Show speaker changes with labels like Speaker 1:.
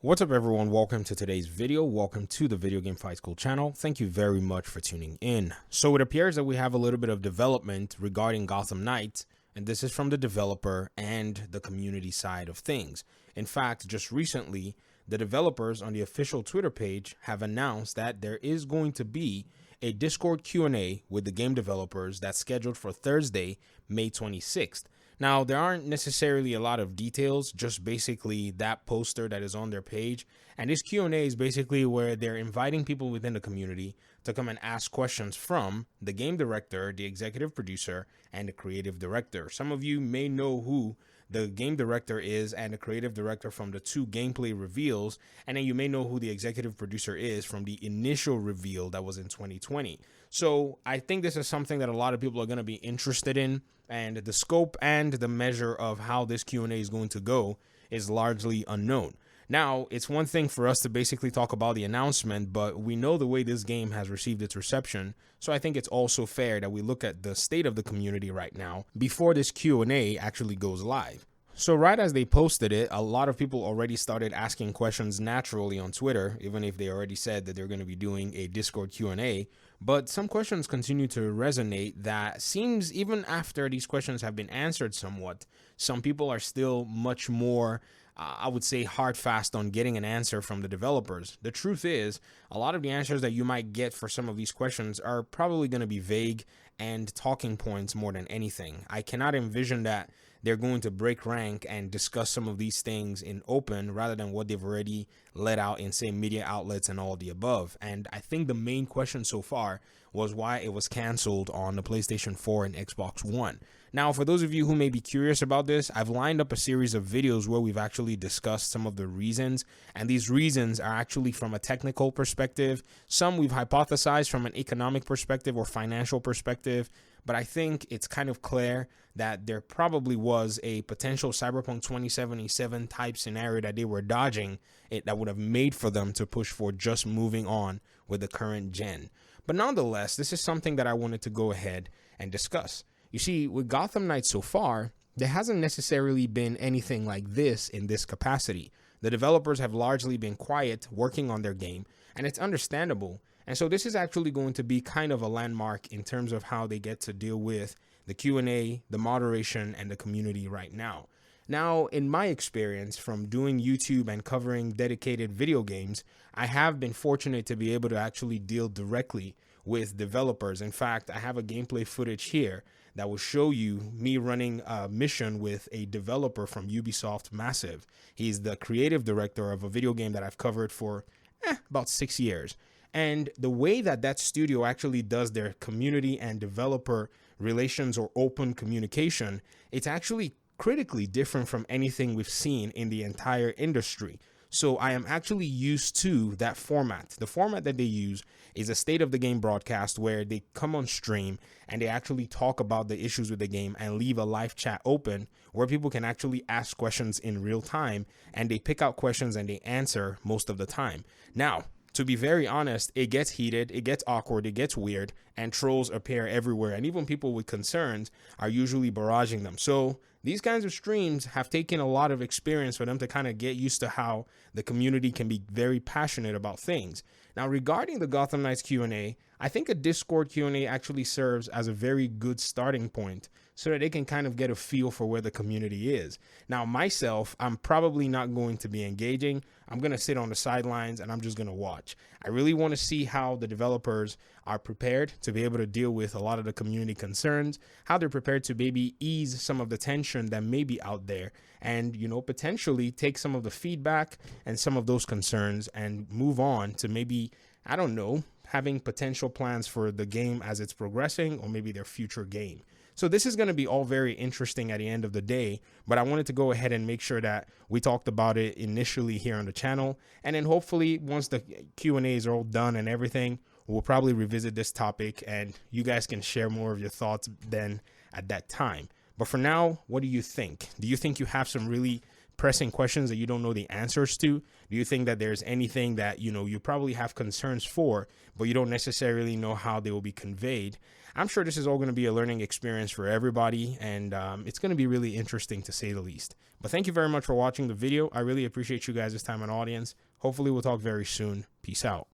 Speaker 1: What's up everyone, welcome to today's video. Welcome to the Video Game Fight School channel. Thank you very much for tuning in. So it appears that we have a little bit of development regarding Gotham Knights, and this is from the developer and the community side of things. In fact, just recently, the developers on the official Twitter page have announced that there is going to be a Discord Q&A with the game developers that's scheduled for Thursday, May 26th. Now, there aren't necessarily a lot of details, just basically that poster that is on their page. And this Q&A is basically where they're inviting people within the community to come and ask questions from the game director, the executive producer, and the creative director. Some of you may know who the game director is and the creative director from the two gameplay reveals, and then you may know who the executive producer is from the initial reveal that was in 2020. So I think this is something that a lot of people are going to be interested in, and the scope and the measure of how this Q&A is going to go is largely unknown. Now, it's one thing for us to basically talk about the announcement, but we know the way this game has received its reception, so I think it's also fair that we look at the state of the community right now before this Q&A actually goes live. So right as they posted it, a lot of people already started asking questions naturally on Twitter, even if they already said that they're going to be doing a Discord Q&A. But some questions continue to resonate that seems, even after these questions have been answered somewhat, some people are still much more I would say hard fast on getting an answer from the developers. The truth is, a lot of the answers that you might get for some of these questions are probably going to be vague and talking points more than anything. I cannot envision that they're going to break rank and discuss some of these things in open rather than what they've already let out in, say, media outlets and all the above. And I think the main question so far was why it was canceled on the PlayStation 4 and Xbox One. Now, for those of you who may be curious about this, I've lined up a series of videos where we've actually discussed some of the reasons, and these reasons are actually from a technical perspective. Some we've hypothesized from an economic perspective or financial perspective, but I think it's kind of clear that there probably was a potential Cyberpunk 2077 type scenario that they were dodging that would have made for them to push for just moving on with the current gen. But nonetheless, this is something that I wanted to go ahead and discuss. You see, with Gotham Knights so far, there hasn't necessarily been anything like this in this capacity. The developers have largely been quiet working on their game, and it's understandable. And so this is actually going to be kind of a landmark in terms of how they get to deal with the Q&A, the moderation, and the community right now. Now, in my experience from doing YouTube and covering dedicated video games, I have been fortunate to be able to actually deal directly with developers. In fact, I have a gameplay footage here that will show you me running a mission with a developer from Ubisoft Massive. He's the creative director of a video game that I've covered for about 6 years. And the way that that studio actually does their community and developer relations or open communication, it's actually critically different from anything we've seen in the entire industry. So I am actually used to that format. The format that they use is a state of the game broadcast where they come on stream and they actually talk about the issues with the game and leave a live chat open where people can actually ask questions in real time, and they pick out questions and they answer most of the time. Now, to be very honest, it gets heated, it gets awkward, it gets weird, and trolls appear everywhere. And even people with concerns are usually barraging them. So these kinds of streams have taken a lot of experience for them to kind of get used to how the community can be very passionate about things. Now, regarding the Gotham Knights Q&A, I think a Discord Q&A actually serves as a very good starting point so that they can kind of get a feel for where the community is. Now, myself, I'm probably not going to be engaging. I'm going to sit on the sidelines and I'm just going to watch. I really want to see how the developers are prepared to be able to deal with a lot of the community concerns, how they're prepared to maybe ease some of the tension that may be out there, and, you know, potentially take some of the feedback and some of those concerns and move on to maybe, I don't know, having potential plans for the game as it's progressing, or maybe their future game. So this is going to be all very interesting at the end of the day, but I wanted to go ahead and make sure that we talked about it initially here on the channel. And then hopefully once the Q&As are all done and everything, we'll probably revisit this topic and you guys can share more of your thoughts then at that time. But for now, what do you think? Do you think you have some really pressing questions that you don't know the answers to? Do you think that there's anything that, you probably have concerns for, but you don't necessarily know how they will be conveyed? I'm sure this is all going to be a learning experience for everybody, and it's going to be really interesting to say the least. But thank you very much for watching the video. I really appreciate you guys' time and audience. Hopefully we'll talk very soon. Peace out.